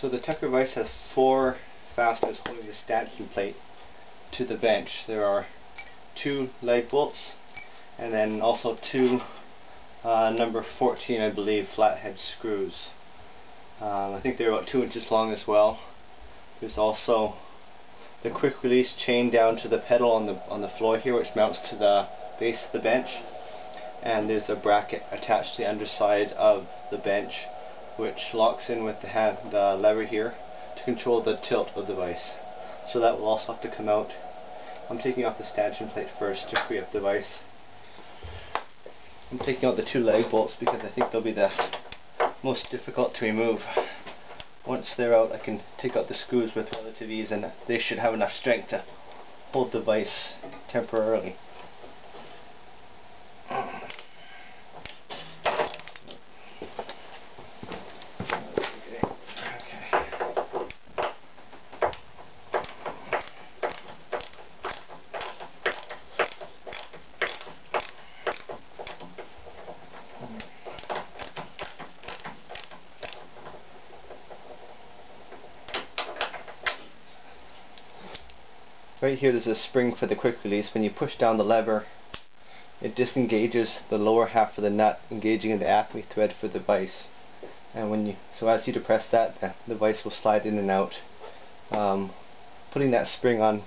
So the Tucker Vise has 4 fasteners holding the stanchion plate to the bench. There are 2 leg bolts and then also 2 number 14, I believe, flathead screws. I think they're about 2 inches long as well. There's also the quick release chain down to the pedal on the floor here, which mounts to the base of the bench, and there's a bracket attached to the underside of the bench which locks in with the lever here to control the tilt of the vise. So that will also have to come out. I'm taking off the stanchion plate first to free up the vise. I'm taking out the 2 leg bolts because I think they'll be the most difficult to remove. Once they're out, I can take out the screws with relative ease, and they should have enough strength to hold the vise temporarily. Right here there's a spring for the quick release. When you push down the lever, it disengages the lower half of the nut, engaging in the acme thread for the vise. And so as you depress that, the vise will slide in and out. Putting that spring on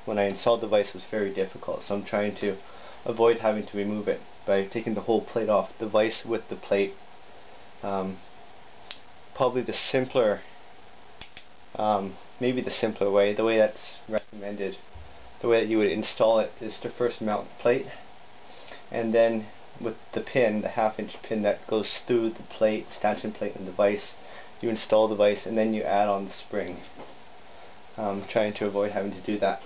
when I installed the vise was very difficult, so I'm trying to avoid having to remove it by taking the whole plate off, the vise with the plate. Probably the simpler maybe the simpler way, the way that's recommended, the way that you would install it, is to first mount the plate, and then with the pin, the 1/2 inch pin that goes through the plate, stanchion plate, and the vise, you install the vise and then you add on the spring. I'm trying to avoid having to do that.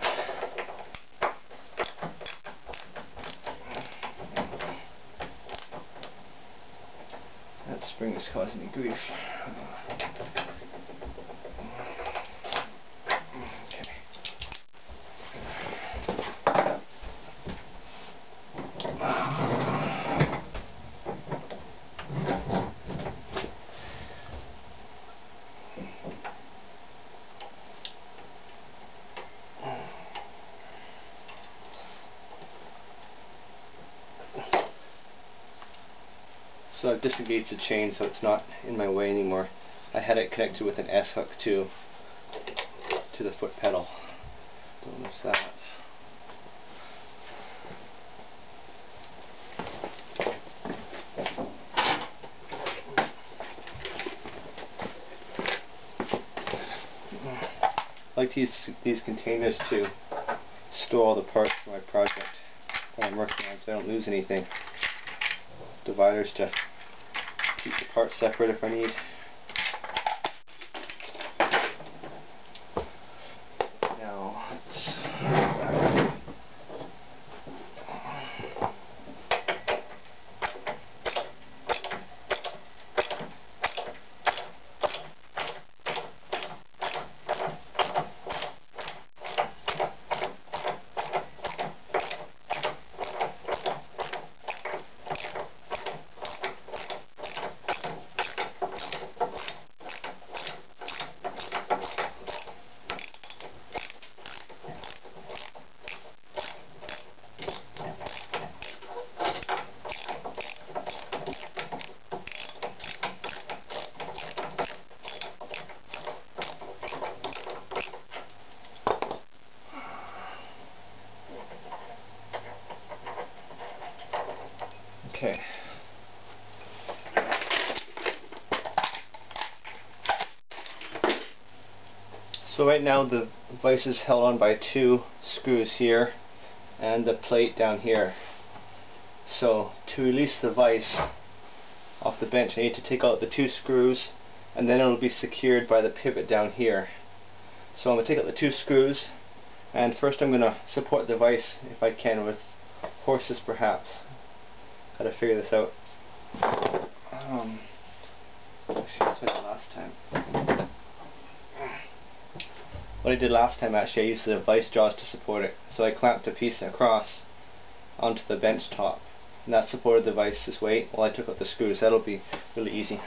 That spring is causing me grief. So I've disengaged the chain so it's not in my way anymore. I had it connected with an S-hook to the foot pedal. Don't lose that. I like to use these containers to store all the parts for my project that I'm working on so I don't lose anything. Dividers to keep the parts separate if I need. Now, okay. So right now the vise is held on by 2 screws here and the plate down here. So to release the vise off the bench I need to take out the 2 screws, and then it will be secured by the pivot down here. So I'm going to take out the 2 screws, and first I'm going to support the vise if I can with horses perhaps. Gotta figure this out. Actually, that's what I did last time. What I did last time, actually, I used the vise jaws to support it. So I clamped a piece across onto the bench top, and that supported the vise's weight while I took out the screws. That'll be really easy.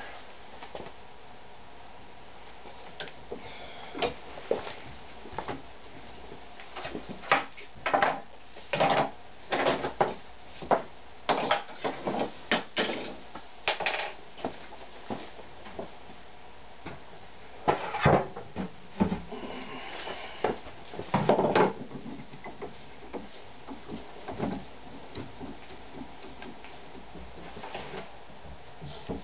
Okay.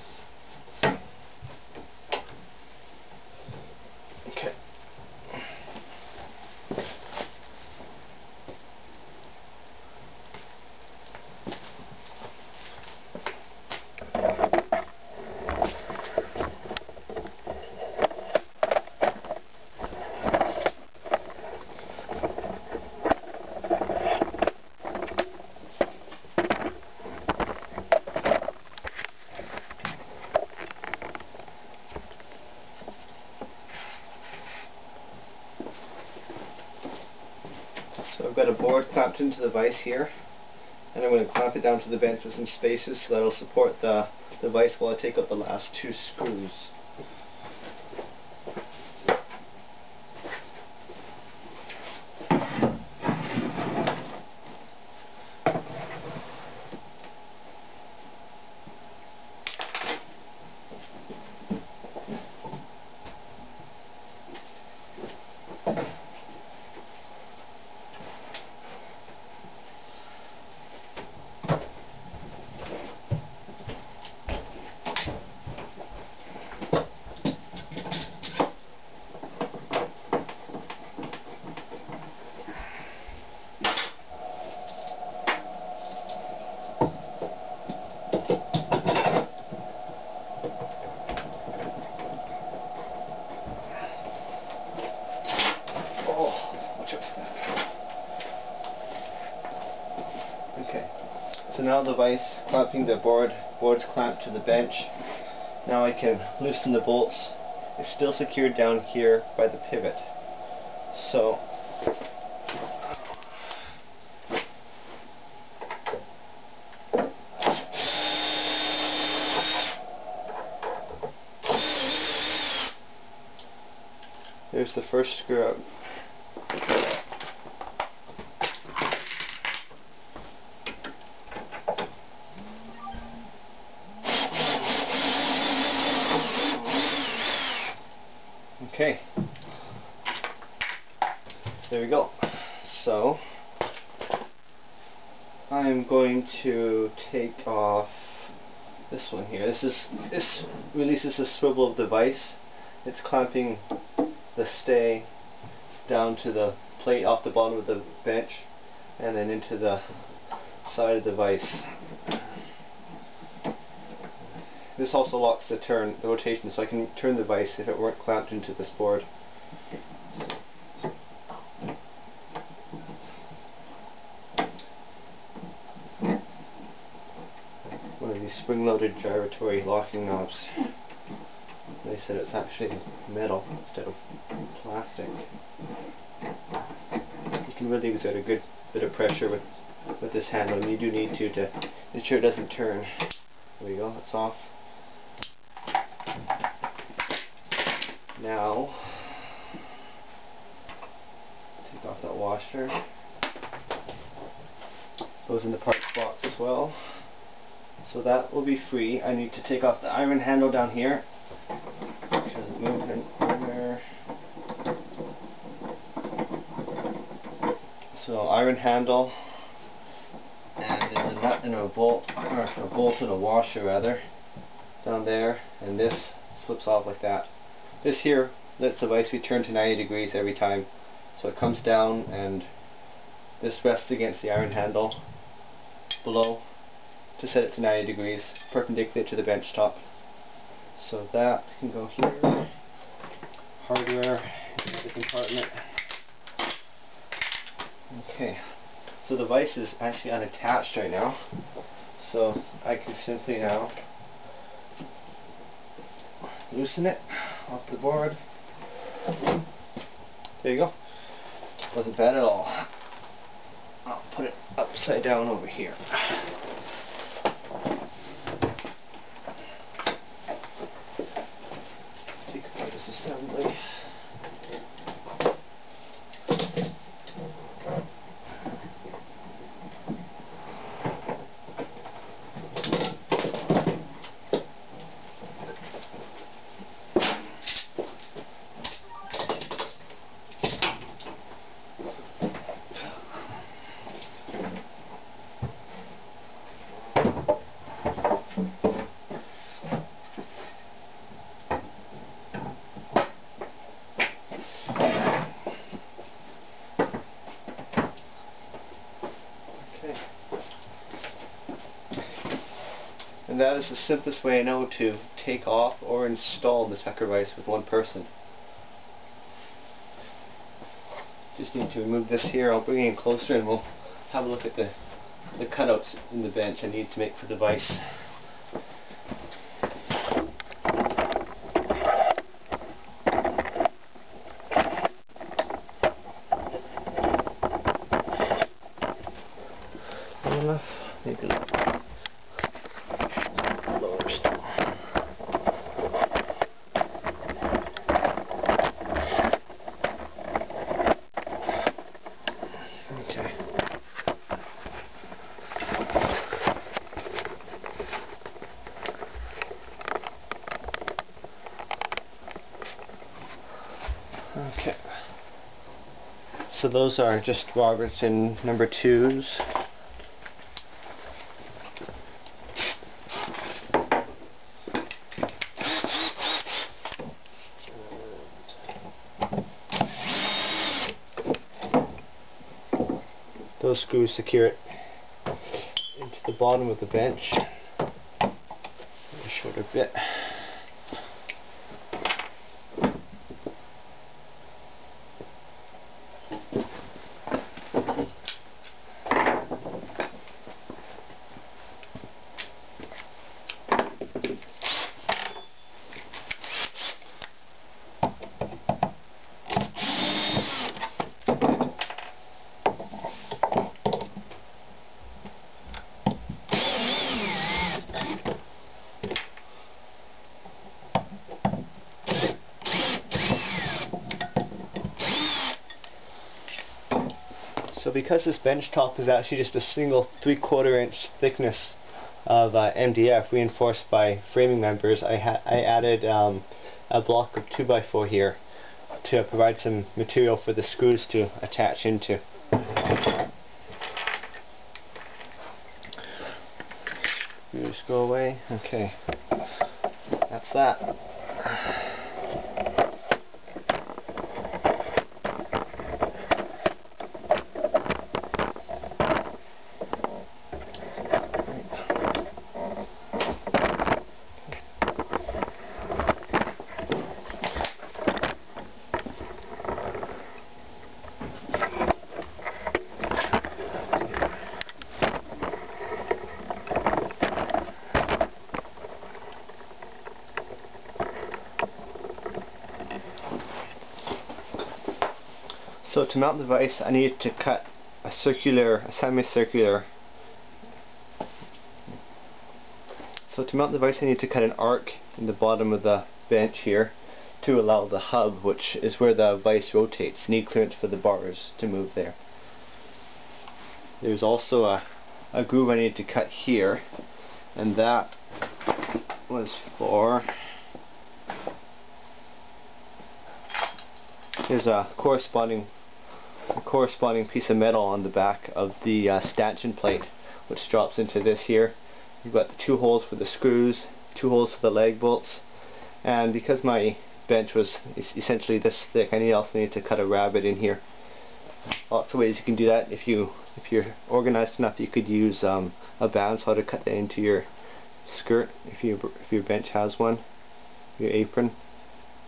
So I've got a board clamped into the vise here, and I'm going to clamp it down to the bench with some spaces so that it'll support the vise while I take out the last two screws. Okay, so now the vise clamping the board's clamped to the bench. Now I can loosen the bolts. It's still secured down here by the pivot. So there's the first screw out. Okay, there we go. So I'm going to take off this one here. This releases the swivel of the vise. It's clamping the stay down to the plate off the bottom of the bench and then into the side of the vise. This also locks the rotation, so I can turn the vise if it weren't clamped into this board. One of these spring-loaded gyratory locking knobs. They said it's actually metal instead of plastic. You can really exert a good bit of pressure with this handle, and you do need to ensure it doesn't turn. There we go, that's off. Now, take off that washer. Goes in the parts box as well. So that will be free. I need to take off the iron handle down here. Make sure the movement there. So iron handle, and there's a nut and a bolt, or a bolt and a washer rather, down there, and this slips off like that. This here lets the vise be turned to 90 degrees every time. So it comes down and this rests against the iron handle below to set it to 90 degrees perpendicular to the bench top. So that can go here. Hardware in the compartment. Okay, so the vise is actually unattached right now. So I can simply now loosen it off the board. There you go. Wasn't bad at all. I'll put it upside down over here. Take apart this assembly. is the simplest way I know to take off or install the Tucker Vise with one person. Just need to remove this here. I'll bring it in closer and we'll have a look at the cutouts in the bench I need to make for the vise. Enough, maybe a little lower still. Okay. Okay. So those are just Robertson number 2s. Those screws secure it into the bottom of the bench. A shorter bit. So because this bench top is actually just a single 3/4 inch thickness of MDF reinforced by framing members, I added a block of 2x4 here to provide some material for the screws to attach into. Screws go away. Okay, that's that. So to mount the vise, I needed to cut a semicircular. So to mount the vise, I need to cut an arc in the bottom of the bench here to allow the hub, which is where the vise rotates. Need clearance for the bars to move there. There's also a groove I need to cut here, and that was for. There's a corresponding piece of metal on the back of the stanchion plate, which drops into this here. You've got the 2 holes for the screws, 2 holes for the leg bolts, and because my bench was essentially this thick, I also need to cut a rabbet in here. Lots of ways you can do that. If you're organized enough, you could use a bandsaw to cut that into your skirt if your bench has one, your apron.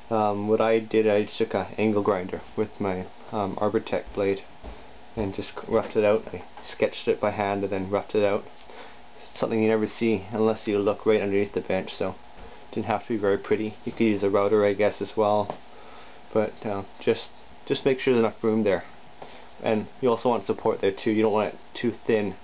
What I did, I just took an angle grinder with my Arbortech blade and just roughed it out. I sketched it by hand and then roughed it out. It's something you never see unless you look right underneath the bench, so it didn't have to be very pretty. You could use a router, I guess, as well, but just make sure there's enough room there. And you also want support there too. You don't want it too thin